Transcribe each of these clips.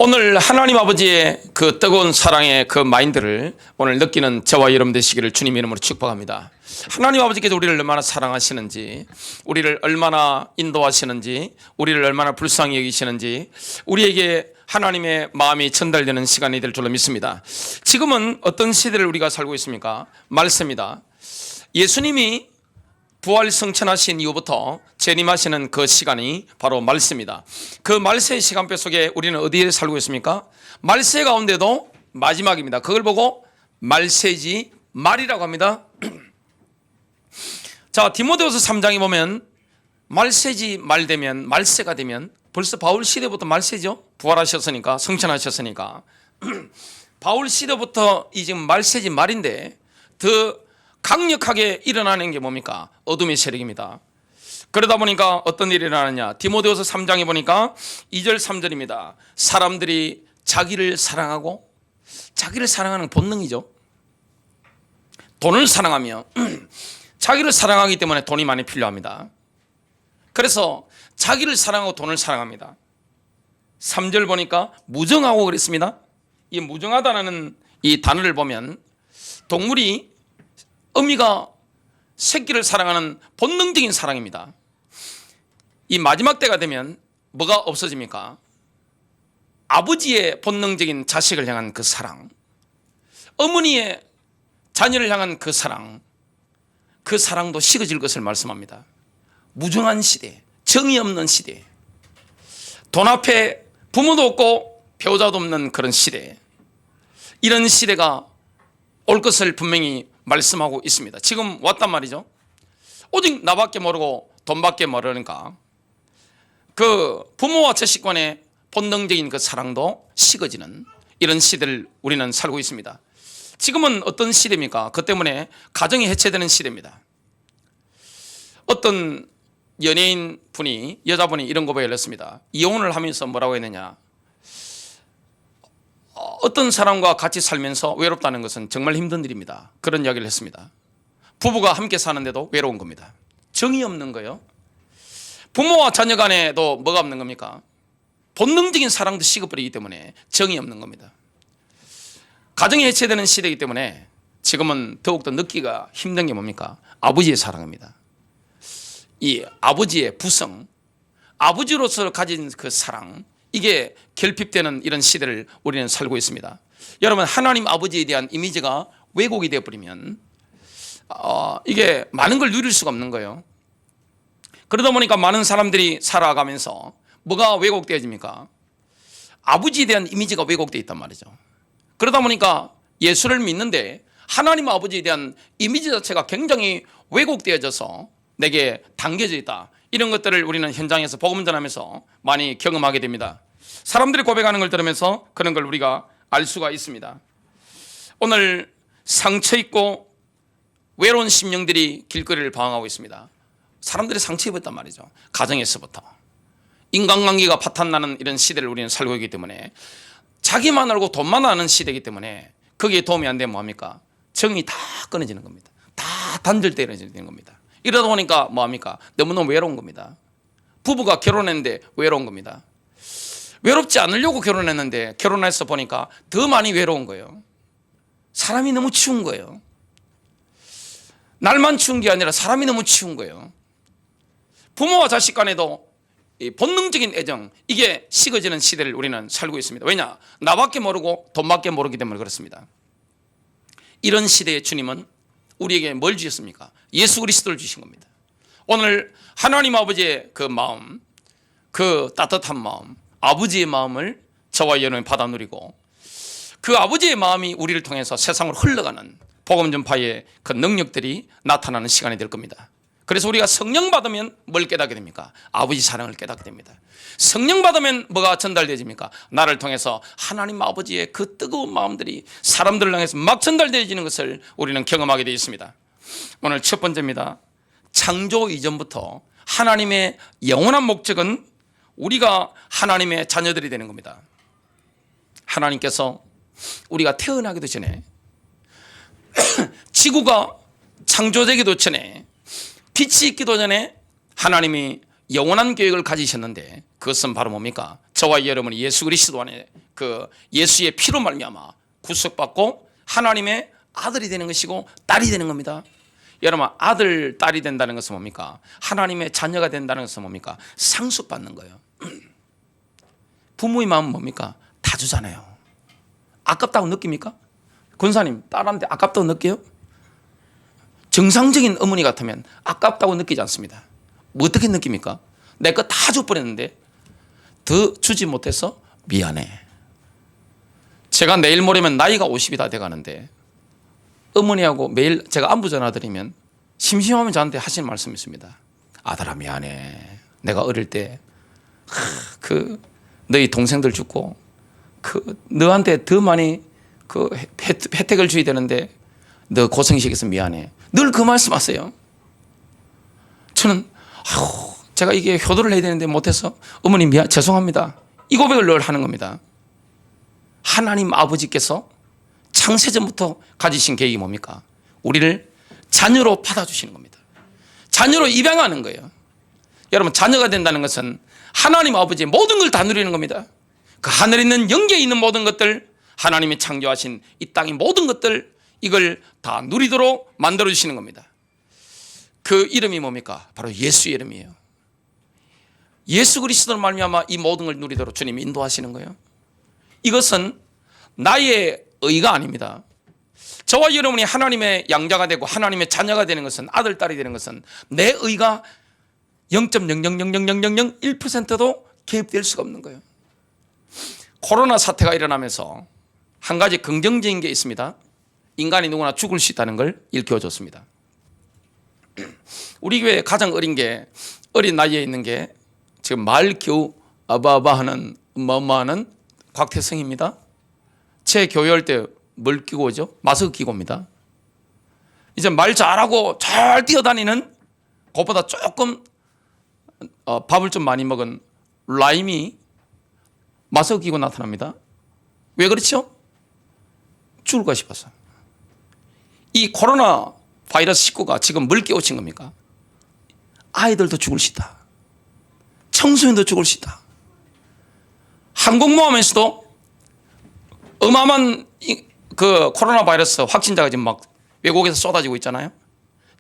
오늘 하나님 아버지의 그 뜨거운 사랑의 그 마인드를 오늘 느끼는 저와 여러분 되시기를 주님 이름으로 축복합니다. 하나님 아버지께서 우리를 얼마나 사랑하시는지, 우리를 얼마나 인도하시는지, 우리를 얼마나 불쌍히 여기시는지 우리에게 하나님의 마음이 전달되는 시간이 될 줄로 믿습니다. 지금은 어떤 시대를 우리가 살고 있습니까? 말씀입니다. 예수님이 부활 승천하신 이후부터 재림하시는 그 시간이 바로 말세입니다. 그 말세의 시간표 속에 우리는 어디에 살고 있습니까? 말세 가운데도 마지막입니다. 그걸 보고 말세지 말이라고 합니다. 자, 디모데후서 3장에 보면 말세지 말 되면, 말세가 되면, 벌써 바울 시대부터 말세죠. 부활하셨으니까, 승천하셨으니까. 바울 시대부터 이 지금 말세지 말인데 더 강력하게 일어나는 게 뭡니까? 어둠의 세력입니다. 그러다 보니까 어떤 일이 일어나느냐? 디모데후서 3장에 보니까 2절 3절입니다. 사람들이 자기를 사랑하고, 자기를 사랑하는 본능이죠. 돈을 사랑하며 자기를 사랑하기 때문에 돈이 많이 필요합니다. 그래서 자기를 사랑하고 돈을 사랑합니다. 3절 보니까 무정하고 그랬습니다. 이 무정하다는 이 단어를 보면 동물이 어미가 새끼를 사랑하는 본능적인 사랑입니다. 이 마지막 때가 되면 뭐가 없어집니까? 아버지의 본능적인 자식을 향한 그 사랑, 어머니의 자녀를 향한 그 사랑, 그 사랑도 식어질 것을 말씀합니다. 무정한 시대, 정이 없는 시대, 돈 앞에 부모도 없고 배우자도 없는 그런 시대, 이런 시대가 올 것을 분명히 말씀하고 있습니다. 지금 왔단 말이죠. 오직 나밖에 모르고 돈밖에 모르니까 그 부모와 자식 간의 본능적인 그 사랑도 식어지는 이런 시대를 우리는 살고 있습니다. 지금은 어떤 시대입니까? 그 때문에 가정이 해체되는 시대입니다. 어떤 연예인 분이, 여자분이 이런 고백을 했습니다. 이혼을 하면서 뭐라고 했느냐? 어떤 사람과 같이 살면서 외롭다는 것은 정말 힘든 일입니다. 그런 이야기를 했습니다. 부부가 함께 사는데도 외로운 겁니다. 정이 없는 거예요. 부모와 자녀 간에도 뭐가 없는 겁니까? 본능적인 사랑도 식어버리기 때문에 정이 없는 겁니다. 가정이 해체되는 시대이기 때문에 지금은 더욱더 느끼기가 힘든 게 뭡니까? 아버지의 사랑입니다. 이 아버지의 부성, 아버지로서 가진 그 사랑, 이게 결핍되는 이런 시대를 우리는 살고 있습니다. 여러분, 하나님 아버지에 대한 이미지가 왜곡이 되어버리면 이게 많은 걸 누릴 수가 없는 거예요. 그러다 보니까 많은 사람들이 살아가면서 뭐가 왜곡되어집니까? 아버지에 대한 이미지가 왜곡되어 있단 말이죠. 그러다 보니까 예수를 믿는데 하나님 아버지에 대한 이미지 자체가 굉장히 왜곡되어져서 내게 담겨져 있다. 이런 것들을 우리는 현장에서 복음 전하면서 많이 경험하게 됩니다. 사람들이 고백하는 걸 들으면서 그런 걸 우리가 알 수가 있습니다. 오늘 상처 있고 외로운 심령들이 길거리를 방황하고 있습니다. 사람들이 상처 입었단 말이죠. 가정에서부터. 인간관계가 파탄나는 이런 시대를 우리는 살고 있기 때문에, 자기만 알고 돈만 아는 시대이기 때문에 거기에 도움이 안 되면 뭐합니까? 정이 다 끊어지는 겁니다. 다 단절되어지는 겁니다. 이러다 보니까 뭐합니까? 너무너무 외로운 겁니다. 부부가 결혼했는데 외로운 겁니다. 외롭지 않으려고 결혼했는데 결혼해서 보니까 더 많이 외로운 거예요. 사람이 너무 추운 거예요. 날만 추운 게 아니라 사람이 너무 추운 거예요. 부모와 자식 간에도 이 본능적인 애정, 이게 식어지는 시대를 우리는 살고 있습니다. 왜냐? 나밖에 모르고 돈밖에 모르기 때문에 그렇습니다. 이런 시대에 주님은 우리에게 뭘 주셨습니까? 예수 그리스도를 주신 겁니다. 오늘 하나님 아버지의 그 마음, 그 따뜻한 마음, 아버지의 마음을 저와 여러분이 받아 누리고, 그 아버지의 마음이 우리를 통해서 세상으로 흘러가는 복음 전파의 그 능력들이 나타나는 시간이 될 겁니다. 그래서 우리가 성령 받으면 뭘 깨닫게 됩니까? 아버지 사랑을 깨닫게 됩니다. 성령 받으면 뭐가 전달되집니까? 나를 통해서 하나님 아버지의 그 뜨거운 마음들이 사람들을 향해서 막 전달되어지는 것을 우리는 경험하게 되어 있습니다. 오늘 첫 번째입니다. 창조 이전부터 하나님의 영원한 목적은 우리가 하나님의 자녀들이 되는 겁니다. 하나님께서 우리가 태어나기도 전에 지구가 창조되기도 전에 빛이 있기도 전에 하나님이 영원한 계획을 가지셨는데, 그것은 바로 뭡니까? 저와 여러분이 예수 그리스도 안에 그 예수의 피로 말미암아 구속받고 하나님의 아들이 되는 것이고 딸이 되는 겁니다. 여러분, 아들, 딸이 된다는 것은 뭡니까? 하나님의 자녀가 된다는 것은 뭡니까? 상속받는 거예요. 부모의 마음은 뭡니까? 다 주잖아요. 아깝다고 느낍니까? 권사님, 딸한테 아깝다고 느껴요? 정상적인 어머니 같으면 아깝다고 느끼지 않습니다. 뭐 어떻게 느낍니까? 내 거 다 줘버렸는데 더 주지 못해서 미안해. 제가 내일 모레면 나이가 50이 다 돼가는데 어머니하고 매일 제가 안부 전화 드리면 심심하면 저한테 하시는 말씀이 있습니다. 아들아, 미안해. 내가 어릴 때 너희 동생들 죽고 너한테 더 많이 혜택을 줘야 되는데 너 고생시켜서 미안해. 늘 그 말씀하세요. 저는 제가 이게 효도를 해야 되는데 못해서 어머니 죄송합니다. 이 고백을 늘 하는 겁니다. 하나님 아버지께서 창세전부터 가지신 계획이 뭡니까? 우리를 자녀로 받아주시는 겁니다. 자녀로 입양하는 거예요. 여러분, 자녀가 된다는 것은 하나님 아버지의 모든 걸 다 누리는 겁니다. 그 하늘에 있는 영계에 있는 모든 것들, 하나님이 창조하신 이 땅의 모든 것들, 이걸 다 누리도록 만들어주시는 겁니다. 그 이름이 뭡니까? 바로 예수의 이름이에요. 예수 그리스도로 말미암아 이 모든 걸 누리도록 주님이 인도하시는 거예요. 이것은 나의 의가 아닙니다. 저와 여러분이 하나님의 양자가 되고 하나님의 자녀가 되는 것은, 아들, 딸이 되는 것은 내 의가 0.0000001%도 개입될 수가 없는 거예요. 코로나 사태가 일어나면서 한 가지 긍정적인 게 있습니다. 인간이 누구나 죽을 수 있다는 걸 일깨워줬습니다. 우리 교회 가장 어린 나이에 있는 게 지금 말 겨우 아바아바 하는 엄마하는 곽태성입니다. 제 교회할 때 뭘 끼고 오죠? 마스크 끼고 옵니다. 이제 말 잘하고 잘 뛰어다니는 그것보다 조금 밥을 좀 많이 먹은 라임이 마스크 끼고 나타납니다. 왜 그렇죠? 죽을까 싶어서. 이 코로나 바이러스 19가 지금 뭘 깨우친 겁니까? 아이들도 죽을 수 있다. 청소년도 죽을 수 있다. 항공모함에서도 어마어마한 그 코로나 바이러스 확진자가 지금 막 외국에서 쏟아지고 있잖아요.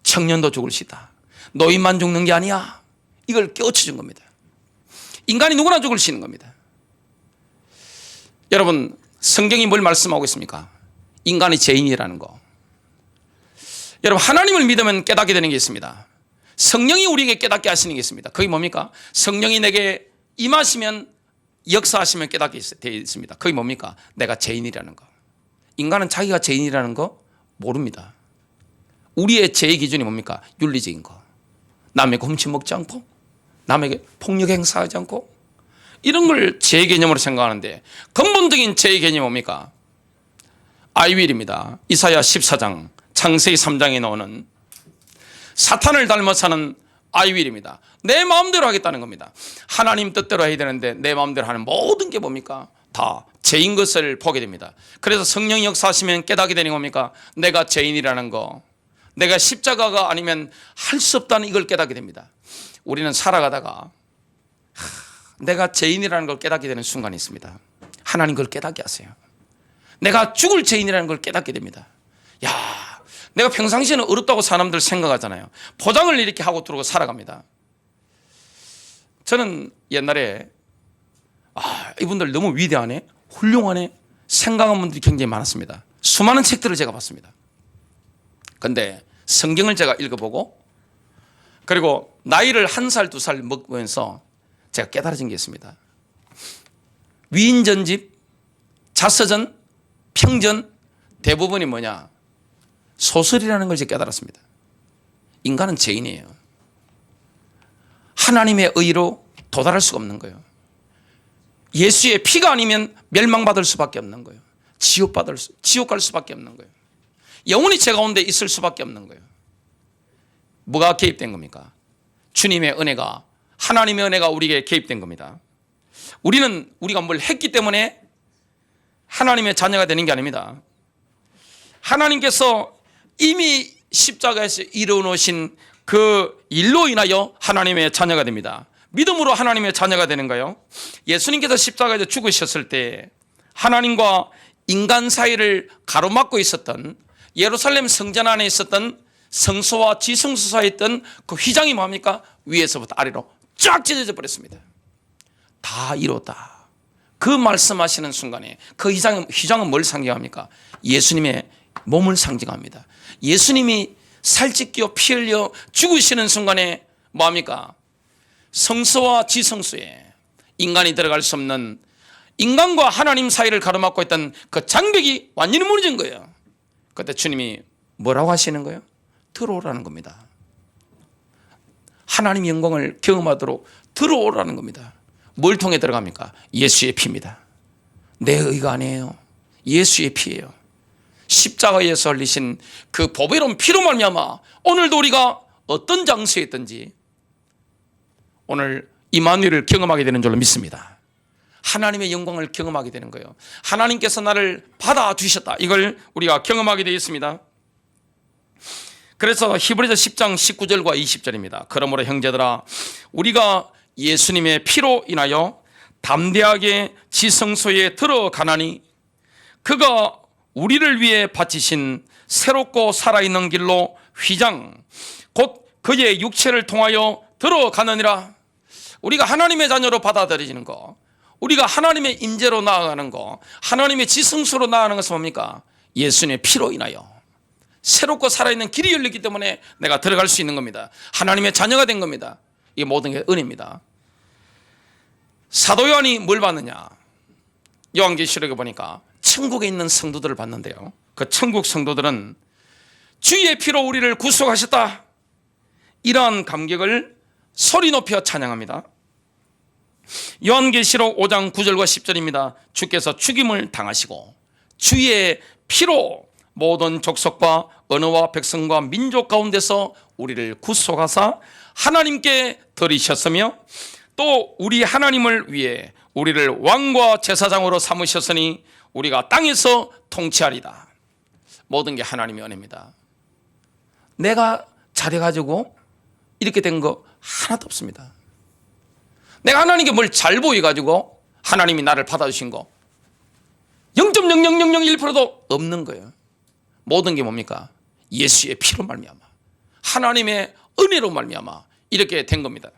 청년도 죽을 수 있다. 노인만 죽는 게 아니야. 이걸 깨우쳐 준 겁니다. 인간이 누구나 죽을 수 있는 겁니다. 여러분, 성경이 뭘 말씀하고 있습니까? 인간이 죄인이라는 거. 여러분, 하나님을 믿으면 깨닫게 되는 게 있습니다. 성령이 우리에게 깨닫게 하시는 게 있습니다. 그게 뭡니까? 성령이 내게 임하시면, 역사하시면 깨닫게 되어 있습니다. 그게 뭡니까? 내가 죄인이라는 거. 인간은 자기가 죄인이라는 거 모릅니다. 우리의 죄의 기준이 뭡니까? 윤리적인 거. 남에게 훔치 먹지 않고, 남에게 폭력 행사하지 않고, 이런 걸 죄의 개념으로 생각하는데, 근본적인 죄의 개념이 뭡니까? 아이윌입니다. 이사야 14장, 창세기 3장에 나오는 사탄을 닮아 사는 아이윌입니다. 내 마음대로 하겠다는 겁니다. 하나님 뜻대로 해야 되는데 내 마음대로 하는 모든 게 뭡니까? 다 죄인 것을 보게 됩니다. 그래서 성령이 역사하시면 깨닫게 되는 겁니까? 내가 죄인이라는 거, 내가 십자가가 아니면 할 수 없다는 이걸 깨닫게 됩니다. 우리는 살아가다가 내가 죄인이라는 걸 깨닫게 되는 순간이 있습니다. 하나님 그걸 깨닫게 하세요. 내가 죽을 죄인이라는 걸 깨닫게 됩니다. 야, 내가 평상시에는 어렵다고 사람들 생각하잖아요. 포장을 이렇게 하고 들어오고 살아갑니다. 저는 옛날에 이분들 너무 위대하네, 훌륭하네 생각한 분들이 굉장히 많았습니다. 수많은 책들을 제가 봤습니다. 그런데 성경을 제가 읽어보고, 그리고 나이를 1살, 2살 먹으면서 제가 깨달아진 게 있습니다. 위인전집, 자서전, 평전 대부분이 뭐냐? 소설이라는 걸 제가 깨달았습니다. 인간은 죄인이에요. 하나님의 의로 도달할 수가 없는 거예요. 예수의 피가 아니면 멸망받을 수밖에 없는 거예요. 지옥 갈 수밖에 없는 거예요. 영원히 죄 가운데 있을 수밖에 없는 거예요. 뭐가 개입된 겁니까? 주님의 은혜가, 하나님의 은혜가 우리에게 개입된 겁니다. 우리가 뭘 했기 때문에 하나님의 자녀가 되는 게 아닙니다. 하나님께서 이미 십자가에서 이루어놓으신 그 일로 인하여 하나님의 자녀가 됩니다. 믿음으로 하나님의 자녀가 되는 거예요. 예수님께서 십자가에서 죽으셨을 때 하나님과 인간 사이를 가로막고 있었던 예루살렘 성전 안에 있었던 성소와 지성소 사이에 있던 그 휘장이 뭡니까? 위에서부터 아래로 쫙 찢어져 버렸습니다. 다 이뤘다. 그 말씀하시는 순간에 그 휘장은 뭘 상징합니까? 예수님의 몸을 상징합니다. 예수님이 살찢겨 피 흘려 죽으시는 순간에 뭐합니까? 성소와 지성소에 인간이 들어갈 수 없는 인간과 하나님 사이를 가로막고 있던 그 장벽이 완전히 무너진 거예요. 그때 주님이 뭐라고 하시는 거예요? 들어오라는 겁니다. 하나님의 영광을 경험하도록 들어오라는 겁니다. 뭘 통해 들어갑니까? 예수의 피입니다. 내 의가 아니에요. 예수의 피예요. 십자가에서 흘리신 그 보배로운 피로 말미암아 오늘도 우리가 어떤 장소에 있든지 오늘 임마누엘을 경험하게 되는 줄로 믿습니다. 하나님의 영광을 경험하게 되는 거예요. 하나님께서 나를 받아주셨다. 이걸 우리가 경험하게 되어 있습니다. 그래서 히브리서 10장 19절과 20절입니다. 그러므로 형제들아 우리가 예수님의 피로 인하여 담대하게 지성소에 들어가나니 그가 우리를 위해 바치신 새롭고 살아있는 길로 휘장 곧 그의 육체를 통하여 들어가느니라. 우리가 하나님의 자녀로 받아들여지는 거, 우리가 하나님의 임재로 나아가는 거, 하나님의 지성소로 나아가는 것은 뭡니까? 예수님의 피로 인하여 새롭고 살아있는 길이 열리기 때문에 내가 들어갈 수 있는 겁니다. 하나님의 자녀가 된 겁니다. 이게 모든 게 은혜입니다. 사도 요한이 뭘 받느냐? 요한계시록에 보니까 천국에 있는 성도들을 봤는데요, 그 천국 성도들은 주의 피로 우리를 구속하셨다, 이러한 감격을 소리 높여 찬양합니다. 요한계시록 5장 9절과 10절입니다. 주께서 죽임을 당하시고 주의 피로 모든 족속과 언어와 백성과 민족 가운데서 우리를 구속하사 하나님께 드리셨으며 또 우리 하나님을 위해 우리를 왕과 제사장으로 삼으셨으니 우리가 땅에서 통치하리다. 모든 게 하나님의 은혜입니다. 내가 잘해가지고 이렇게 된 거 하나도 없습니다. 내가 하나님께 뭘 잘 보여가지고 하나님이 나를 받아주신 거 0.00001%도 없는 거예요. 모든 게 뭡니까? 예수의 피로 말미암아, 하나님의 은혜로 말미암아 이렇게 된 겁니다.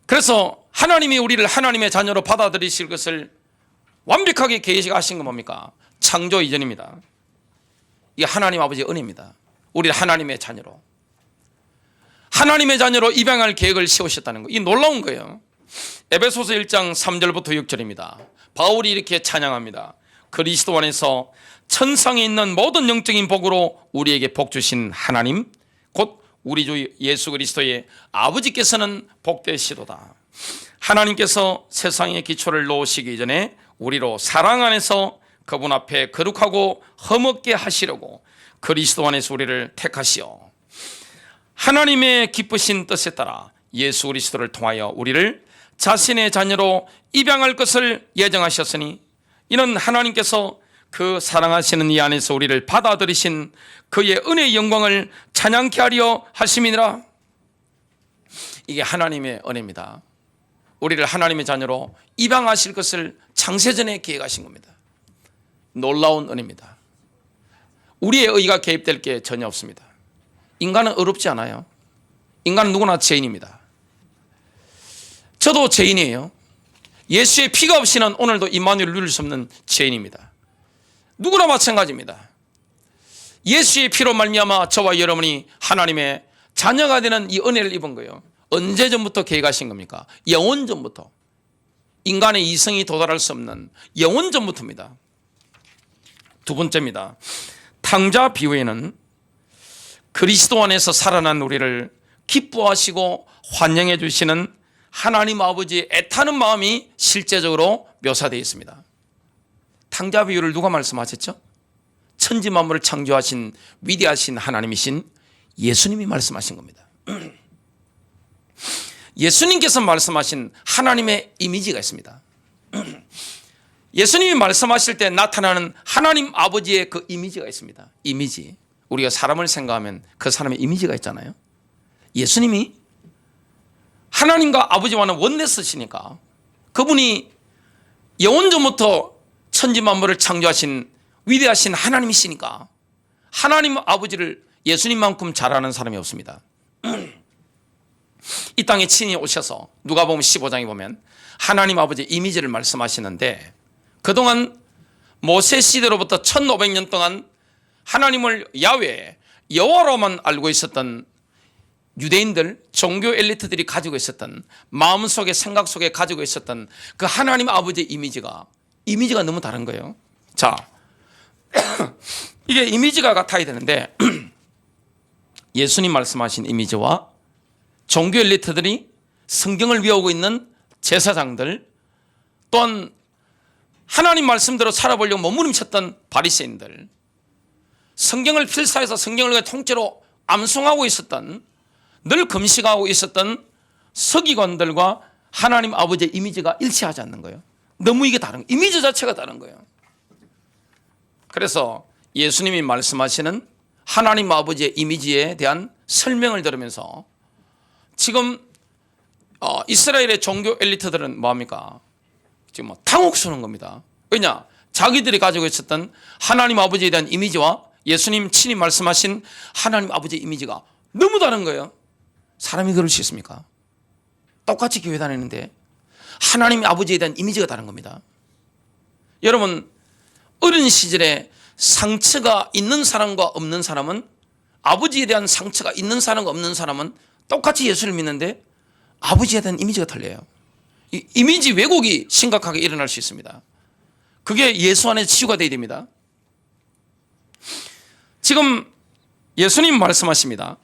그래서 하나님이 우리를 하나님의 자녀로 받아들이실 것을 완벽하게 계획하신 건 뭡니까? 창조 이전입니다. 이게 하나님 아버지의 은혜입니다. 우리를 하나님의 자녀로 입양할 계획을 세우셨다는 거, 이 놀라운 거예요. 에베소서 1장 3절부터 6절입니다. 바울이 이렇게 찬양합니다. 그리스도 안에서 천상에 있는 모든 영적인 복으로 우리에게 복 주신 하나님 곧 우리 주 예수 그리스도의 아버지께서는 복되시도다. 하나님께서 세상의 기초를 놓으시기 전에 우리로 사랑 안에서 그분 앞에 거룩하고 흠없게 하시려고 그리스도 안에서 우리를 택하시어 하나님의 기쁘신 뜻에 따라 예수 그리스도를 통하여 우리를 자신의 자녀로 입양할 것을 예정하셨으니 이는 하나님께서 그 사랑하시는 이 안에서 우리를 받아들이신 그의 은혜의 영광을 찬양케 하려 하심이니라. 이게 하나님의 은혜입니다. 우리를 하나님의 자녀로 입양하실 것을 창세전에 계획하신 겁니다. 놀라운 은혜입니다. 우리의 의가 개입될 게 전혀 없습니다. 인간은 어렵지 않아요. 인간은 누구나 죄인입니다. 저도 죄인이에요. 예수의 피가 없이는 오늘도 임마누엘을 누릴 수 없는 죄인입니다. 누구나 마찬가지입니다. 예수의 피로 말미암아 저와 여러분이 하나님의 자녀가 되는 이 은혜를 입은 거예요. 언제 전부터 계획하신 겁니까? 영원 전부터. 인간의 이성이 도달할 수 없는 영원 전부터입니다. 두 번째입니다. 탕자 비유에는 그리스도 안에서 살아난 우리를 기뻐하시고 환영해 주시는 하나님 아버지의 애타는 마음이 실제적으로 묘사되어 있습니다. 탕자 비유를 누가 말씀하셨죠? 천지 만물을 창조하신 위대하신 하나님이신 예수님이 말씀하신 겁니다. 예수님께서 말씀하신 하나님의 이미지가 있습니다. 예수님이 말씀하실 때 나타나는 하나님 아버지의 그 이미지가 있습니다. 이미지. 우리가 사람을 생각하면 그 사람의 이미지가 있잖아요. 예수님이 하나님과 아버지와는 원내스시니까 그분이 영원전부터 천지만물을 창조하신 위대하신 하나님이시니까 하나님 아버지를 예수님만큼 잘 아는 사람이 없습니다. 이 땅에 친히 오셔서 누가복음 15장에 보면 하나님 아버지의 이미지를 말씀하시는데, 그동안 모세 시대로부터 1500년 동안 하나님을 야훼 여호와로만 알고 있었던 유대인들, 종교 엘리트들이 가지고 있었던 마음속에, 생각 속에 가지고 있었던 그 하나님 아버지의 이미지가 너무 다른 거예요. 자, 이게 이미지가 같아야 되는데 예수님 말씀하신 이미지와 종교 엘리트들이 성경을 외우고 있는 제사장들, 또한 하나님 말씀대로 살아보려고 몸부림쳤던 바리새인들, 성경을 필사해서 성경을 통째로 암송하고 있었던, 늘 금식하고 있었던 서기관들과 하나님 아버지의 이미지가 일치하지 않는 거예요. 너무 이게 다른 거예요. 이미지 자체가 다른 거예요. 그래서 예수님이 말씀하시는 하나님 아버지의 이미지에 대한 설명을 들으면서 지금 이스라엘의 종교 엘리트들은 뭐합니까? 지금 당혹스러운 겁니다. 왜냐? 자기들이 가지고 있었던 하나님 아버지에 대한 이미지와 예수님 친히 말씀하신 하나님 아버지의 이미지가 너무 다른 거예요. 사람이 그럴 수 있습니까? 똑같이 교회 다니는데 하나님 아버지에 대한 이미지가 다른 겁니다. 여러분, 어린 시절에 상처가 있는 사람과 없는 사람은, 아버지에 대한 상처가 있는 사람과 없는 사람은 똑같이 예수를 믿는데 아버지에 대한 이미지가 달라요. 이 이미지 왜곡이 심각하게 일어날 수 있습니다. 그게 예수 안에 치유가 되어야 됩니다. 지금 예수님 말씀하십니다.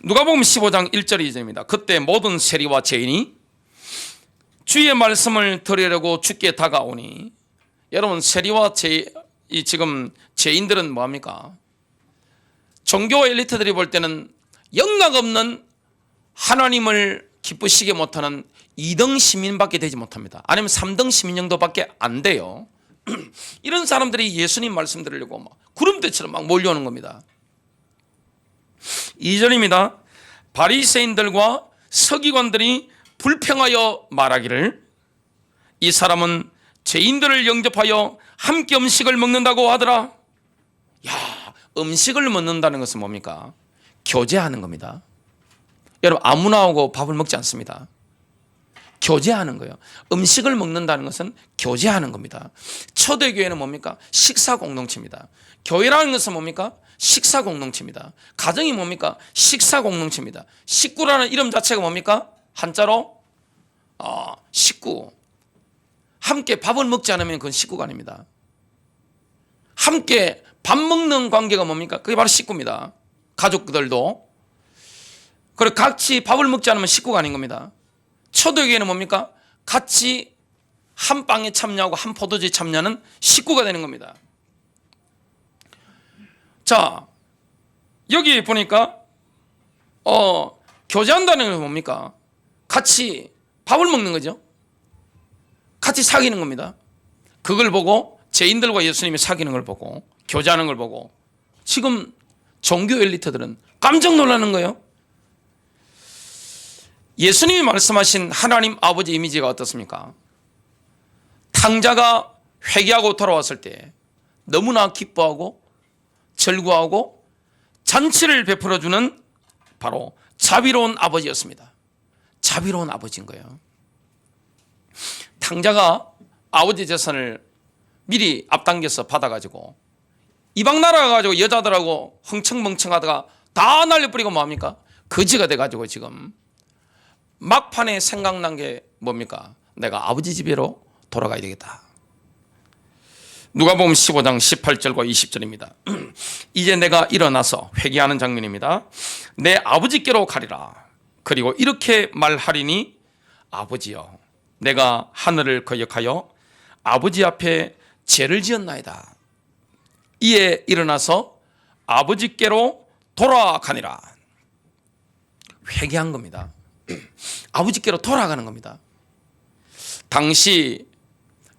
누가복음 15장 1절 2절입니다. 그때 모든 세리와 죄인이 주의 말씀을 들으려고 주께 다가오니. 여러분, 세리와 지금 죄인들은 뭐합니까? 종교 엘리트들이 볼 때는 영락 없는, 하나님을 기쁘시게 못하는 2등 시민밖에 되지 못합니다. 아니면 3등 시민 정도밖에 안 돼요. 이런 사람들이 예수님 말씀 들으려고 막 구름대처럼 막 몰려오는 겁니다. 2절입니다. 바리새인들과 서기관들이 불평하여 말하기를, 이 사람은 죄인들을 영접하여 함께 음식을 먹는다고 하더라. 야, 음식을 먹는다는 것은 뭡니까? 교제하는 겁니다. 여러분, 아무나 오고 밥을 먹지 않습니다. 교제하는 거예요. 음식을 먹는다는 것은 교제하는 겁니다. 초대교회는 뭡니까? 식사 공동체입니다. 교회라는 것은 뭡니까? 식사 공동체입니다. 가정이 뭡니까? 식사 공동체입니다. 식구라는 이름 자체가 뭡니까? 한자로 식구. 함께 밥을 먹지 않으면 그건 식구가 아닙니다. 함께 밥 먹는 관계가 뭡니까? 그게 바로 식구입니다. 가족들도. 그리고 같이 밥을 먹지 않으면 식구가 아닌 겁니다. 초대교회는 뭡니까? 같이 한 빵에 참여하고 한 포도주에 참여하는 식구가 되는 겁니다. 자, 여기 보니까 교제한다는 건 뭡니까? 같이 밥을 먹는 거죠. 같이 사귀는 겁니다. 그걸 보고, 죄인들과 예수님이 사귀는 걸 보고, 교제하는 걸 보고, 지금 종교 엘리트들은 깜짝 놀라는 거예요. 예수님이 말씀하신 하나님 아버지 이미지가 어떻습니까? 탕자가 회개하고 돌아왔을 때 너무나 기뻐하고 절구하고 잔치를 베풀어주는 바로 자비로운 아버지였습니다. 자비로운 아버지인 거예요. 탕자가 아버지 재산을 미리 앞당겨서 받아가지고 이방 나라 가지고 여자들하고 흥청멍청하다가 다 날려버리고 뭐합니까? 거지가 돼가지고 지금 막판에 생각난 게 뭡니까? 내가 아버지 집으로 돌아가야 되겠다. 누가복음 15장 18절과 20절입니다. 이제 내가 일어나서 회개하는 장면입니다. 내 아버지께로 가리라. 그리고 이렇게 말하리니, 아버지여, 내가 하늘을 거역하여 아버지 앞에 죄를 지었나이다. 이에 일어나서 아버지께로 돌아가니라. 회개한 겁니다. 아버지께로 돌아가는 겁니다. 당시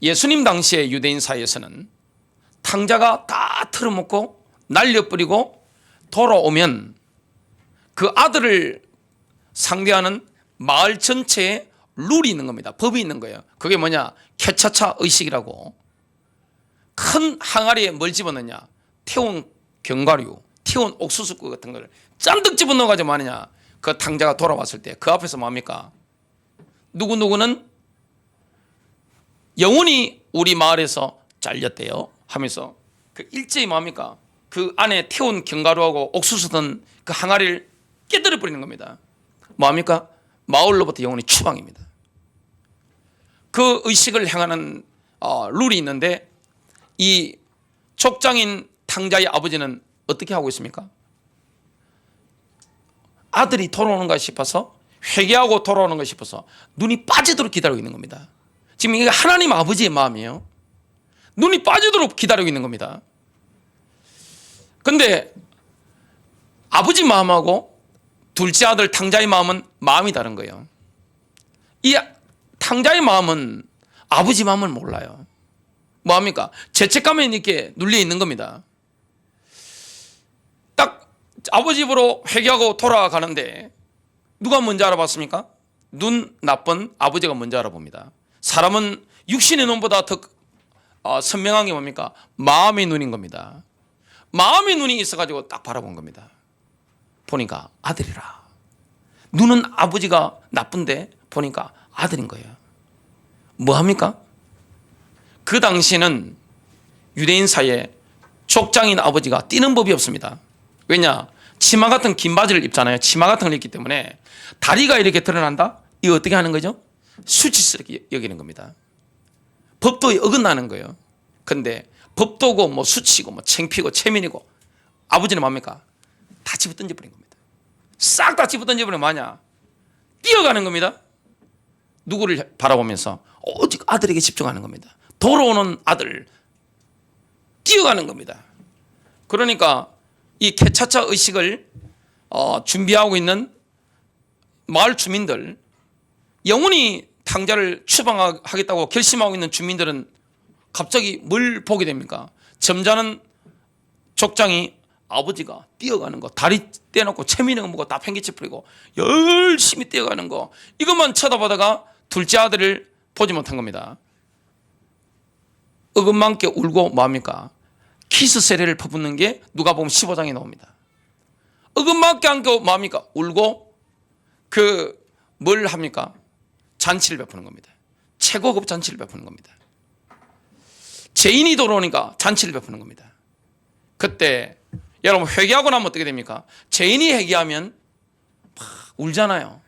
예수님 당시의 유대인 사이에서는 탕자가 다 털어먹고 날려버리고 돌아오면 그 아들을 상대하는 마을 전체의 룰이 있는 겁니다. 법이 있는 거예요. 그게 뭐냐? 캐차차 의식이라고. 큰 항아리에 뭘 집어넣냐? 태운 견과류, 태운 옥수수국 같은 걸 짠뜩 집어넣어가지고 뭐하느냐? 그 탕자가 돌아왔을 때 그 앞에서 뭡니까? 누구누구는 영원히 우리 마을에서 잘렸대요 하면서 그 일제히 뭡니까? 그 안에 태운 견과류하고 옥수수 든 그 항아리를 깨뜨려 버리는 겁니다. 뭡니까? 마을로부터 영원히 추방입니다. 그 의식을 행하는 룰이 있는데 이 족장인 탕자의 아버지는 어떻게 하고 있습니까? 아들이 돌아오는가 싶어서 회개하고 돌아오는가 싶어서 눈이 빠지도록 기다리고 있는 겁니다. 지금 이게 하나님 아버지의 마음이에요. 눈이 빠지도록 기다리고 있는 겁니다. 그런데 아버지 마음하고 둘째 아들 탕자의 마음은 마음이 다른 거예요. 이 탕자의 마음은 아버지 마음을 몰라요. 뭐합니까? 죄책감에 이렇게 눌려 있는 겁니다. 딱 아버지 집으로 회개하고 돌아가는데 누가 먼저 알아봤습니까? 눈 나쁜 아버지가 먼저 알아봅니다. 사람은 육신의 눈보다 더 선명한 게 뭡니까? 마음의 눈인 겁니다. 마음의 눈이 있어가지고 딱 바라본 겁니다. 보니까 아들이라. 눈은 아버지가 나쁜데 보니까 아들인 거예요. 뭐합니까? 그 당시에는 유대인 사이에 족장인 아버지가 뛰는 법이 없습니다. 왜냐? 치마 같은 긴 바지를 입잖아요. 치마 같은 걸 입기 때문에 다리가 이렇게 드러난다? 이거 어떻게 하는 거죠? 수치스럽게 여기는 겁니다. 법도에 어긋나는 거예요. 근데 법도고 뭐 수치고 뭐 창피고 체면이고 아버지는 뭡니까? 다 집어 던져버린 겁니다. 싹 다 집어 던져버리면 뭐냐? 뛰어가는 겁니다. 누구를 바라보면서 오직 아들에게 집중하는 겁니다. 돌아오는 아들 뛰어가는 겁니다. 그러니까 이 캐차차 의식을 준비하고 있는 마을 주민들, 영원히 탕자를 추방하겠다고 결심하고 있는 주민들은 갑자기 뭘 보게 됩니까? 점잖은 족장이 아버지가 뛰어가는 거, 다리 떼놓고 채미는 거 뭐고 다 팽개쳐 버리고 열심히 뛰어가는 거, 이것만 쳐다보다가 둘째 아들을 보지 못한 겁니다. 어긋만게 울고 뭐합니까? 키스 세례를 퍼붓는 게 누가 보면 15장에 나옵니다. 어긋만게 안고 뭐합니까? 울고 뭘 합니까? 잔치를 베푸는 겁니다. 최고급 잔치를 베푸는 겁니다. 죄인이 돌아오니까 잔치를 베푸는 겁니다. 그때 여러분 회개하고 나면 어떻게 됩니까? 죄인이 회개하면 막 울잖아요.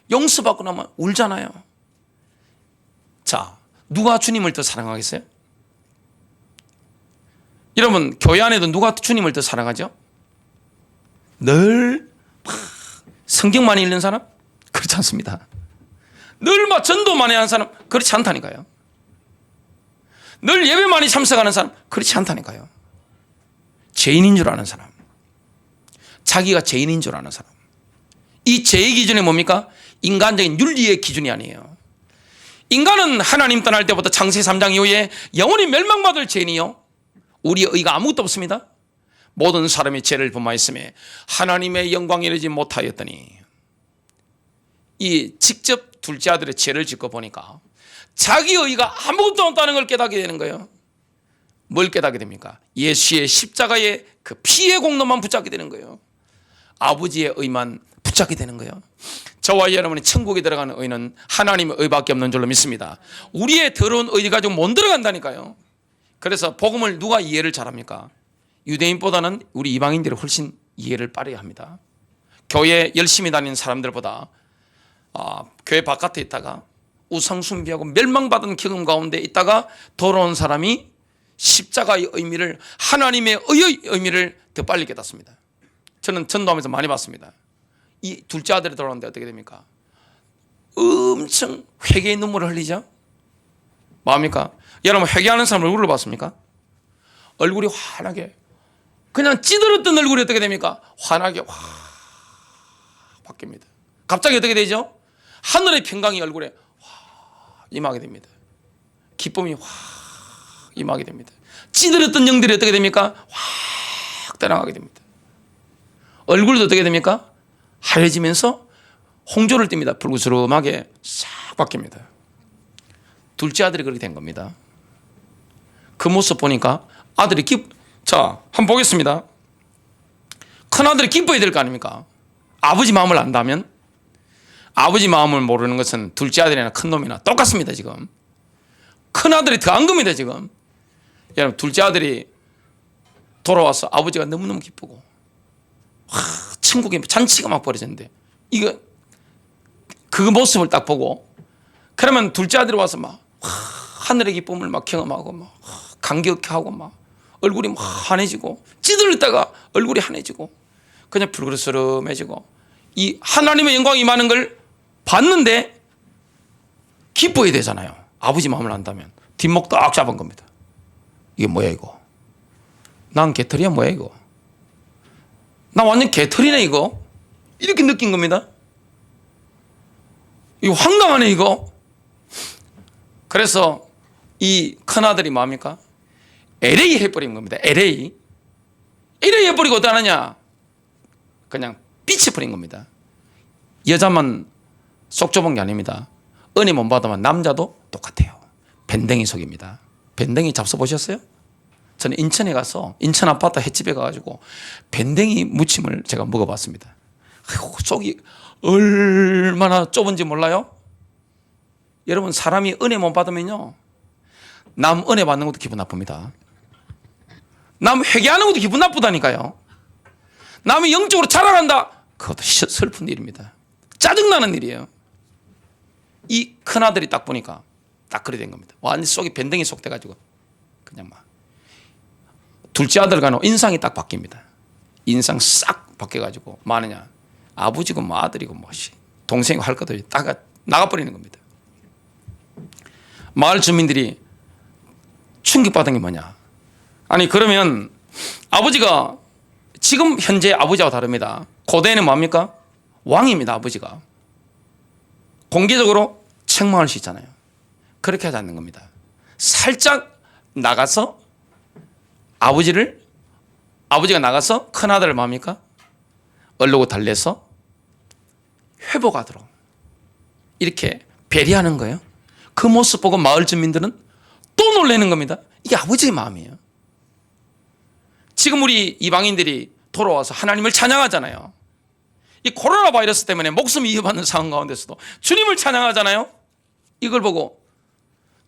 용서받고 나면 울잖아요. 자, 누가 주님을 더 사랑하겠어요? 여러분 교회 안에도 누가 주님을 더 사랑하죠? 늘 성경 많이 읽는 사람? 그렇지 않습니다. 늘 막 전도 많이 하는 사람? 그렇지 않다니까요. 늘 예배 많이 참석하는 사람? 그렇지 않다니까요. 죄인인 줄 아는 사람, 자기가 죄인인 줄 아는 사람, 이 죄의 기준이 뭡니까? 인간적인 윤리의 기준이 아니에요. 인간은 하나님 떠날 때부터 창세 3장 이후에 영원히 멸망받을 죄인이요, 우리의 의가 아무것도 없습니다. 모든 사람이 죄를 범하였음에 하나님의 영광에 이르지 못하였더니, 이 직접 둘째 아들의 죄를 짓고 보니까 자기의 의가 아무것도 없다는 걸 깨닫게 되는 거예요. 뭘 깨닫게 됩니까? 예수의 십자가의 그 피의 공로만 붙잡게 되는 거예요. 아버지의 의만 붙잡게 되는 거예요. 저와 여러분이 천국에 들어가는 의는 하나님의 의밖에 없는 줄로 믿습니다. 우리의 더러운 의 가지고 못 들어간다니까요. 그래서 복음을 누가 이해를 잘합니까? 유대인보다는 우리 이방인들이 훨씬 이해를 빠르게 합니다. 교회 열심히 다니는 사람들보다 교회 바깥에 있다가 우상숭배하고 멸망받은 경험 가운데 있다가 돌아온 사람이 십자가의 의미를, 하나님의 의의 의미를 더 빨리 깨닫습니다. 저는 전도하면서 많이 봤습니다. 이 둘째 아들이 돌아오는데 어떻게 됩니까? 엄청 회개의 눈물을 흘리죠. 뭐합니까? 여러분 회개하는 사람 얼굴을 봤습니까? 얼굴이 환하게, 그냥 찌들었던 얼굴이 어떻게 됩니까? 환하게 확 바뀝니다. 갑자기 어떻게 되죠? 하늘의 평강이 얼굴에 확 임하게 됩니다. 기쁨이 확 임하게 됩니다. 찌들었던 영들이 어떻게 됩니까? 확 떠나가게 됩니다. 얼굴도 어떻게 됩니까? 하얘지면서 홍조를 띱니다. 붉으스름하게 싹 바뀝니다. 둘째 아들이 그렇게 된 겁니다. 그 모습 보니까 아들이 자, 한번 보겠습니다. 큰 아들이 기뻐야 될 거 아닙니까? 아버지 마음을 안다면. 아버지 마음을 모르는 것은 둘째 아들이나 큰 놈이나 똑같습니다. 지금 큰 아들이 더 안 겁니다. 지금 여러분, 둘째 아들이 돌아와서 아버지가 너무너무 기쁘고 천국에 잔치가 막 벌어졌는데, 이거 그 모습을 딱 보고, 그러면 둘째 아들이 와서 막 하늘의 기쁨을 막 경험하고 막 감격하고 막 얼굴이 막 환해지고, 찌들었다가 얼굴이 환해지고 그냥 불그스름해지고, 이 하나님의 영광이 임하는 걸 봤는데 기뻐야 되잖아요. 아버지 마음을 안다면. 뒷목 딱 잡은 겁니다. 이게 뭐야 이거? 난 개털이야 뭐야 이거? 나 완전 개털이네 이거? 이렇게 느낀 겁니다. 이거 황당하네 이거. 그래서 이 큰아들이 뭡니까? LA 해버린 겁니다. LA 해버리고 어떻게 하느냐? 그냥 삐쳐버린 겁니다. 여자만 속 좁은 게 아닙니다. 은혜 못 받으면 남자도 똑같아요. 밴댕이 속입니다. 밴댕이 잡숴보셨어요? 저는 인천에 가서 인천 아파트 횟집에 가가지고 밴댕이 무침을 제가 먹어봤습니다. 속이 얼마나 좁은지 몰라요? 여러분, 사람이 은혜 못 받으면요, 남 은혜 받는 것도 기분 나쁩니다. 남 회개하는 것도 기분 나쁘다니까요. 남이 영적으로 자라간다, 그것도 슬픈 일입니다. 짜증나는 일이에요. 이 큰아들이 딱 보니까 딱 그래 된 겁니다. 완전 속이 밴댕이 속 돼가지고 그냥 막. 둘째 아들과는 인상이 딱 바뀝니다. 인상 싹 바뀌어가지고 뭐하느냐, 아버지고 뭐 아들이고 뭐 동생이 할 것도 딱 나가버리는 겁니다. 마을 주민들이 충격받은 게 뭐냐, 아니 그러면 아버지가, 지금 현재 아버지와 다릅니다. 고대에는 뭡니까? 왕입니다. 아버지가 공개적으로 책망할 수 있잖아요. 그렇게 하지 않는 겁니다. 살짝 나가서 아버지가 나가서 큰아들을 뭡니까? 얼르고 달래서 회복하도록 이렇게 배려하는 거예요. 그 모습 보고 마을 주민들은 또 놀라는 겁니다. 이게 아버지의 마음이에요. 지금 우리 이방인들이 돌아와서 하나님을 찬양하잖아요. 이 코로나 바이러스 때문에 목숨이 위협받는 상황 가운데서도 주님을 찬양하잖아요. 이걸 보고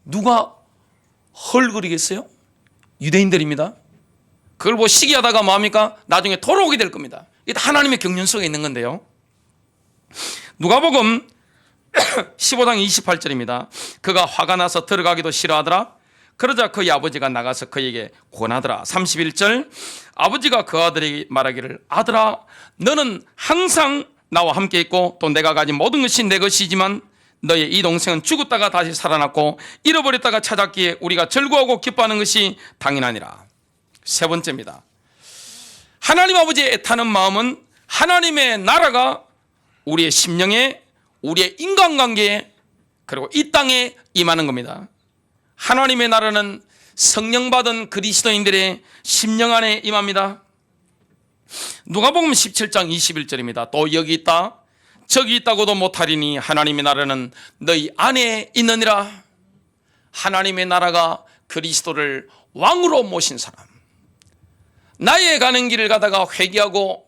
누가 헐거리겠어요? 유대인들입니다. 그걸 보고 시기하다가 뭐합니까? 나중에 돌아오게 될 겁니다. 이게 하나님의 경륜 속에 있는 건데요. 누가복음 15장 28절입니다. 그가 화가 나서 들어가기도 싫어하더라. 그러자 그의 아버지가 나가서 그에게 권하더라. 31절, 아버지가 그 아들에게 말하기를, 아들아, 너는 항상 나와 함께 있고 또 내가 가진 모든 것이 내 것이지만 너의 이 동생은 죽었다가 다시 살아났고 잃어버렸다가 찾았기에 우리가 즐거워하고 기뻐하는 것이 당연하니라. 세 번째입니다. 하나님 아버지의 애타는 마음은 하나님의 나라가 우리의 심령에, 우리의 인간관계에, 그리고 이 땅에 임하는 겁니다. 하나님의 나라는 성령 받은 그리스도인들의 심령 안에 임합니다. 누가복음 17장 21절입니다. 또 여기 있다 저기 있다고도 못하리니 하나님의 나라는 너희 안에 있느니라. 하나님의 나라가 그리스도를 왕으로 모신 사람, 나의 가는 길을 가다가 회개하고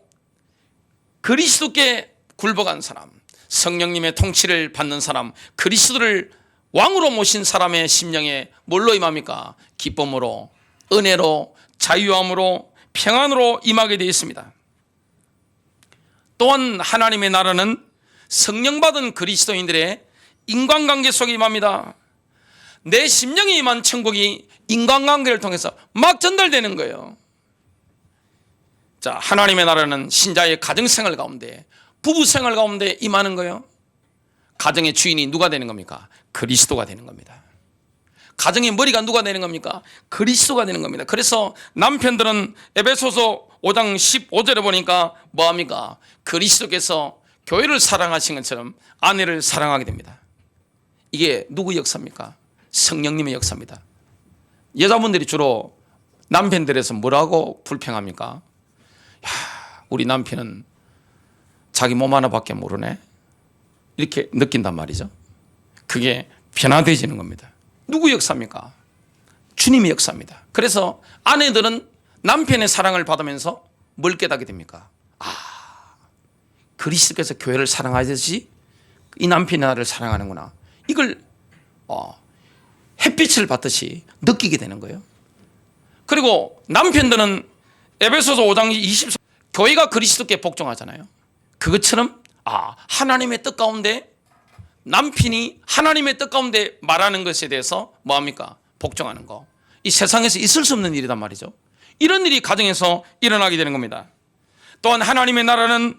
그리스도께 굴복한 사람, 성령님의 통치를 받는 사람, 그리스도를 왕으로 모신 사람의 심령에 뭘로 임합니까? 기쁨으로, 은혜로, 자유함으로, 평안으로 임하게 되어 있습니다. 또한 하나님의 나라는 성령 받은 그리스도인들의 인간관계 속에 임합니다. 내 심령에 임한 천국이 인간관계를 통해서 막 전달되는 거예요. 자, 하나님의 나라는 신자의 가정생활 가운데, 부부생활 가운데 임하는 거예요. 가정의 주인이 누가 되는 겁니까? 그리스도가 되는 겁니다. 가정의 머리가 누가 되는 겁니까? 그리스도가 되는 겁니다. 그래서 남편들은 에베소서 5장 15절에 보니까 뭐합니까? 그리스도께서 교회를 사랑하신 것처럼 아내를 사랑하게 됩니다. 이게 누구 역사입니까? 성령님의 역사입니다. 여자분들이 주로 남편들에서 뭐라고 불평합니까? 야, 우리 남편은 자기 몸 하나밖에 모르네, 이렇게 느낀단 말이죠. 그게 변화되어지는 겁니다. 누구 역사입니까? 주님의 역사입니다. 그래서 아내들은 남편의 사랑을 받으면서 뭘 깨닫게 됩니까? 그리스도께서 교회를 사랑하듯이 이 남편이 나를 사랑하는구나. 이걸 햇빛을 받듯이 느끼게 되는 거예요. 그리고 남편들은 에베소서 5장 24 교회가 그리스도께 복종하잖아요. 그것처럼 하나님의 뜻 가운데 남편이 하나님의 뜻 가운데 말하는 것에 대해서 뭐합니까? 복종하는 거. 이 세상에서 있을 수 없는 일이란 말이죠. 이런 일이 가정에서 일어나게 되는 겁니다. 또한 하나님의 나라는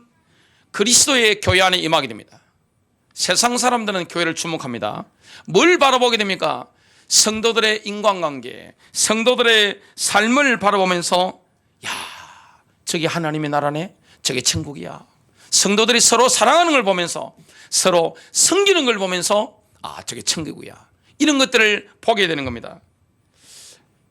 그리스도의 교회 안에 임하게 됩니다. 세상 사람들은 교회를 주목합니다. 뭘 바라보게 됩니까? 성도들의 인간관계, 성도들의 삶을 바라보면서 저게 하나님의 나라네, 저게 천국이야. 성도들이 서로 사랑하는 걸 보면서, 서로 섬기는 걸 보면서 저게 천국이야. 이런 것들을 보게 되는 겁니다.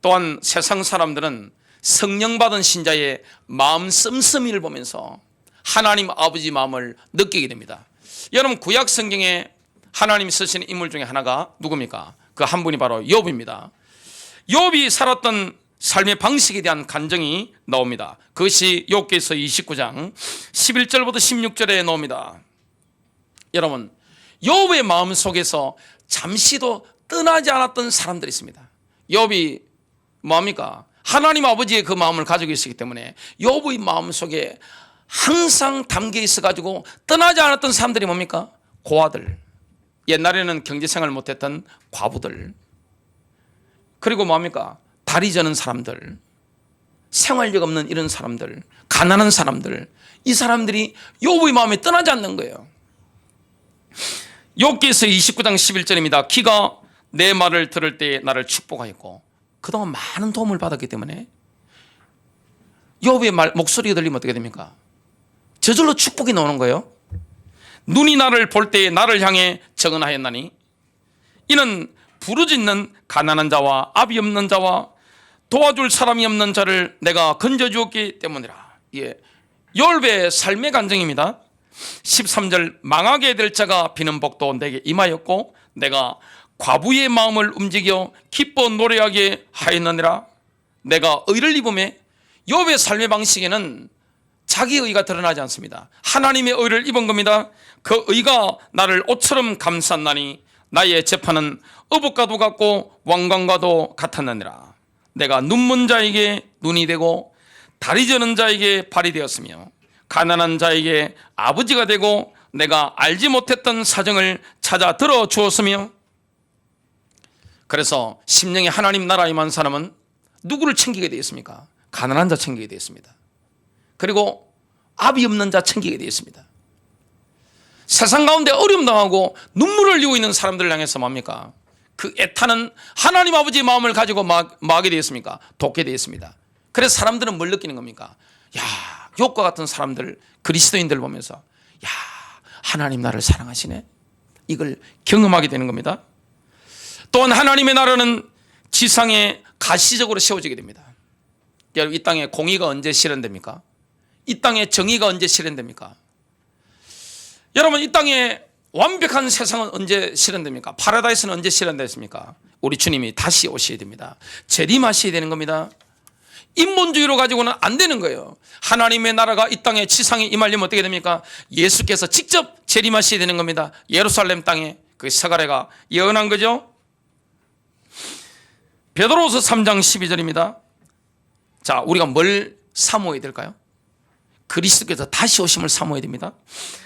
또한 세상 사람들은 성령 받은 신자의 마음 씀씀이를 보면서 하나님 아버지 마음을 느끼게 됩니다. 여러분, 구약 성경에 하나님 쓰시는 인물 중에 하나가 누굽니까? 그 한 분이 바로 욥입니다. 욥이 살았던 삶의 방식에 대한 간증이 나옵니다. 그것이 욥기서 29장 11절부터 16절에 나옵니다. 여러분, 욥의 마음 속에서 잠시도 떠나지 않았던 사람들이 있습니다. 욥이 뭐합니까? 하나님 아버지의 그 마음을 가지고 있었기 때문에 욥의 마음 속에 항상 담겨 있어가지고 떠나지 않았던 사람들이 뭡니까? 고아들, 옛날에는 경제생활 못했던 과부들, 그리고 뭡니까? 다리 저는 사람들, 생활력 없는 이런 사람들, 가난한 사람들, 이 사람들이 욥의 마음에 떠나지 않는 거예요. 욥기서 29장 11절입니다. 기가 내 말을 들을 때 나를 축복하였고, 그동안 많은 도움을 받았기 때문에 욥의 목소리가 들리면 어떻게 됩니까? 저절로 축복이 나오는 거예요. 눈이 나를 볼 때에 나를 향해 정언하였나니 이는 부르짖는 가난한 자와 압이 없는 자와 도와줄 사람이 없는 자를 내가 건져주었기 때문이라. 욥의 삶의 간증입니다. 13절 망하게 될 자가 비는 복도 내게 임하였고 내가 과부의 마음을 움직여 기뻐 노래하게 하였느니라. 내가 의를 입음에 욥의 삶의 방식에는 자기 의가 드러나지 않습니다. 하나님의 의를 입은 겁니다. 그 의가 나를 옷처럼 감쌌나니 나의 재판은 어복과도 같고 왕관과도 같았느니라. 내가 눈먼 자에게 눈이 되고 다리 저는 자에게 발이 되었으며 가난한 자에게 아버지가 되고 내가 알지 못했던 사정을 찾아 들어주었으며. 그래서 심령에 하나님 나라에 임한 사람은 누구를 챙기게 되어 있습니까? 가난한 자 챙기게 되어 있습니다. 그리고 압이 없는 자 챙기게 되어 있습니다. 세상 가운데 어려움 당하고 눈물을 흘리고 있는 사람들을 향해서 뭡니까? 그 애타는 하나님 아버지의 마음을 가지고 뭐하게 되어 있습니까? 돕게 되어 있습니다. 그래서 사람들은 뭘 느끼는 겁니까? 욥과 같은 사람들, 그리스도인들 보면서 하나님 나를 사랑하시네, 이걸 경험하게 되는 겁니다. 또한 하나님의 나라는 지상에 가시적으로 세워지게 됩니다. 여러분, 이 땅에 공의가 언제 실현됩니까? 이 땅에 정의가 언제 실현됩니까? 여러분, 이 땅에 완벽한 세상은 언제 실현됩니까? 파라다이스는 언제 실현됐습니까? 우리 주님이 다시 오셔야 됩니다. 재림하셔야 되는 겁니다. 인본주의로 가지고는 안 되는 거예요. 하나님의 나라가 이 땅에 지상에 임하려면 어떻게 됩니까? 예수께서 직접 재림하셔야 되는 겁니다. 예루살렘 땅에. 그 서가래가 예언한 거죠. 베드로후서 3장 12절입니다. 자, 우리가 뭘 사모해야 될까요? 그리스도께서 다시 오심을 사모해야 됩니다.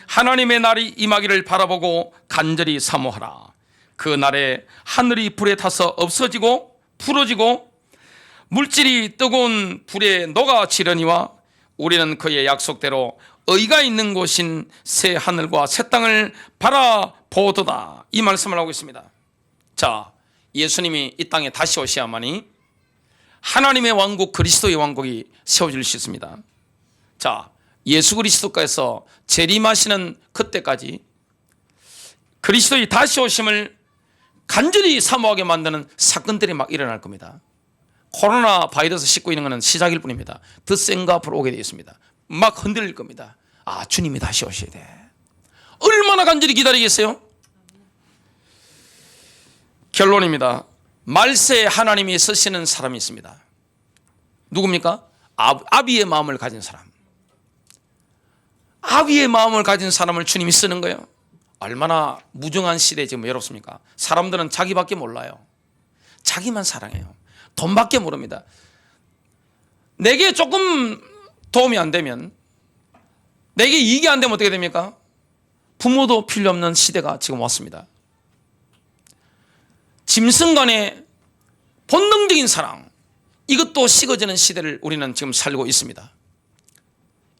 하나님의 날이 임하기를 바라보고 간절히 사모하라. 그 날에 하늘이 불에 타서 없어지고 풀어지고 물질이 뜨거운 불에 녹아지려니와 우리는 그의 약속대로 의가 있는 곳인 새 하늘과 새 땅을 바라보도다. 이 말씀을 하고 있습니다. 자, 예수님이 이 땅에 다시 오셔야만이 하나님의 왕국, 그리스도의 왕국이 세워질 수 있습니다. 자, 예수 그리스도께서 재림하시는 그때까지 그리스도의 다시 오심을 간절히 사모하게 만드는 사건들이 막 일어날 겁니다. 코로나 바이러스 싣고 있는 것은 시작일 뿐입니다. 더 센 거 앞으로 오게 되어 있습니다. 막 흔들릴 겁니다. 주님이 다시 오셔야 돼. 얼마나 간절히 기다리겠어요? 결론입니다. 말세에 하나님이 쓰시는 사람이 있습니다. 누굽니까? 아비의 마음을 가진 사람. 아비의 마음을 가진 사람을 주님이 쓰는 거예요. 얼마나 무정한 시대에 지금 외롭습니까? 사람들은 자기밖에 몰라요. 자기만 사랑해요. 돈밖에 모릅니다. 내게 조금 도움이 안 되면, 내게 이익이 안 되면 어떻게 됩니까? 부모도 필요 없는 시대가 지금 왔습니다. 짐승 간의 본능적인 사랑, 이것도 식어지는 시대를 우리는 지금 살고 있습니다.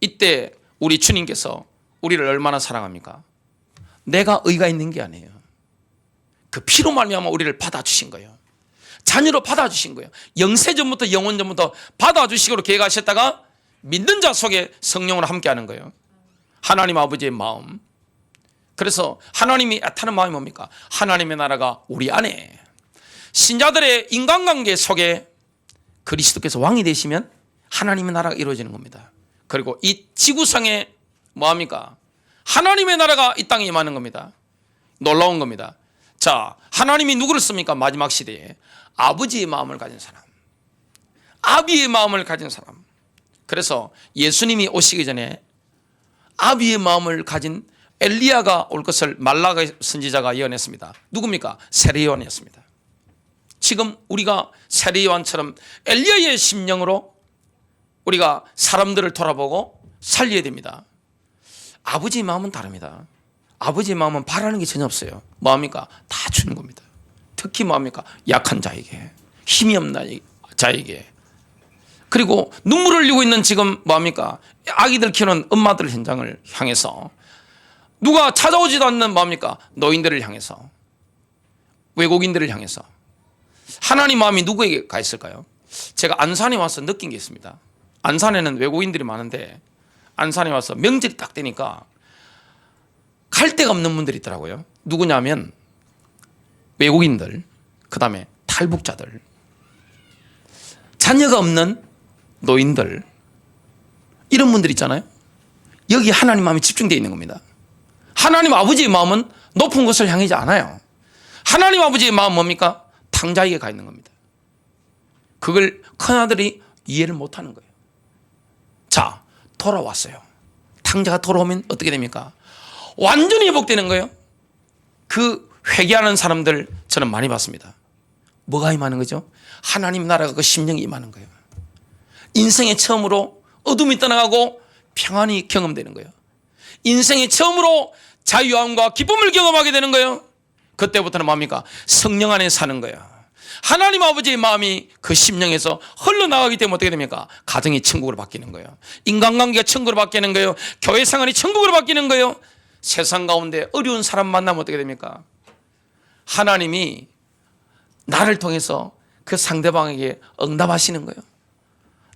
이때 우리 주님께서 우리를 얼마나 사랑합니까? 내가 의가 있는 게 아니에요. 그 피로 말미암아 우리를 받아주신 거예요. 자녀로 받아주신 거예요. 영세전부터 영원전부터 받아주시기로 계획하셨다가 믿는 자 속에 성령으로 함께하는 거예요. 하나님 아버지의 마음. 그래서 하나님이 애타는 마음이 뭡니까? 하나님의 나라가 우리 안에, 신자들의 인간관계 속에 그리스도께서 왕이 되시면 하나님의 나라가 이루어지는 겁니다. 그리고 이 지구상에 뭐합니까? 하나님의 나라가 이 땅에 임하는 겁니다. 놀라운 겁니다. 자, 하나님이 누구를 씁니까? 마지막 시대에 아버지의 마음을 가진 사람, 아비의 마음을 가진 사람. 그래서 예수님이 오시기 전에 아비의 마음을 가진 엘리야가 올 것을 말라가 선지자가 예언했습니다. 누굽니까? 세례 요한이었습니다. 지금 우리가 세례 요한처럼 엘리야의 심령으로 우리가 사람들을 돌아보고 살려야 됩니다. 아버지의 마음은 다릅니다. 아버지의 마음은 바라는 게 전혀 없어요. 뭐합니까? 다 주는 겁니다. 특히 뭐합니까? 약한 자에게, 힘이 없는 자에게. 그리고 눈물을 흘리고 있는 지금 뭐합니까? 아기들 키우는 엄마들 현장을 향해서, 누가 찾아오지도 않는 뭐합니까? 노인들을 향해서, 외국인들을 향해서. 하나님 마음이 누구에게 가 있을까요? 제가 안산에 와서 느낀 게 있습니다. 안산에는 외국인들이 많은데 안산에 와서 명절이 딱 되니까 갈 데가 없는 분들이 있더라고요. 누구냐면 외국인들, 그 다음에 탈북자들, 자녀가 없는 노인들, 이런 분들 있잖아요. 여기 하나님 마음이 집중되어 있는 겁니다. 하나님 아버지의 마음은 높은 곳을 향하지 않아요. 하나님 아버지의 마음은 뭡니까? 탕자에게 가 있는 겁니다. 그걸 큰아들이 이해를 못하는 거예요. 자, 돌아왔어요. 탕자가 돌아오면 어떻게 됩니까? 완전히 회복되는 거예요. 그 회개하는 사람들 저는 많이 봤습니다. 뭐가 임하는 거죠? 하나님 나라가 그 심령이 임하는 거예요. 인생의 처음으로 어둠이 떠나가고 평안이 경험되는 거예요. 인생의 처음으로 자유함과 기쁨을 경험하게 되는 거예요. 그때부터는 뭡니까? 성령 안에 사는 거예요. 하나님 아버지의 마음이 그 심령에서 흘러나가기 때문에 어떻게 됩니까? 가정이 천국으로 바뀌는 거예요. 인간관계가 천국으로 바뀌는 거예요. 교회 생활이 천국으로 바뀌는 거예요. 세상 가운데 어려운 사람 만나면 어떻게 됩니까? 하나님이 나를 통해서 그 상대방에게 응답하시는 거예요.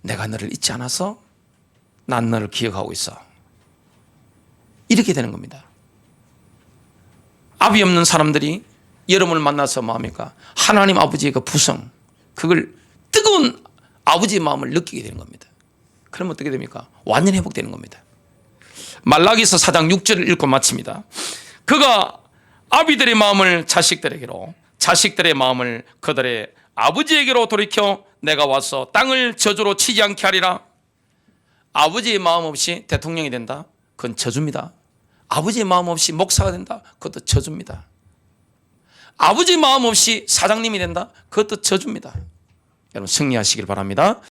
내가 너를 잊지 않아서 난 너를 기억하고 있어. 이렇게 되는 겁니다. 아비 없는 사람들이 여러분을 만나서 뭐합니까? 하나님 아버지의 그 부성, 그걸 뜨거운 아버지의 마음을 느끼게 되는 겁니다. 그러면 어떻게 됩니까? 완전히 회복되는 겁니다. 말라기서 4장 6절을 읽고 마칩니다. 그가 아비들의 마음을 자식들에게로, 자식들의 마음을 그들의 아버지에게로 돌이켜 내가 와서 땅을 저주로 치지 않게 하리라. 아버지의 마음 없이 대통령이 된다? 그건 저주입니다. 아버지의 마음 없이 목사가 된다? 그것도 저주입니다. 아버지의 마음 없이 사장님이 된다? 그것도 저주입니다. 여러분 승리하시길 바랍니다.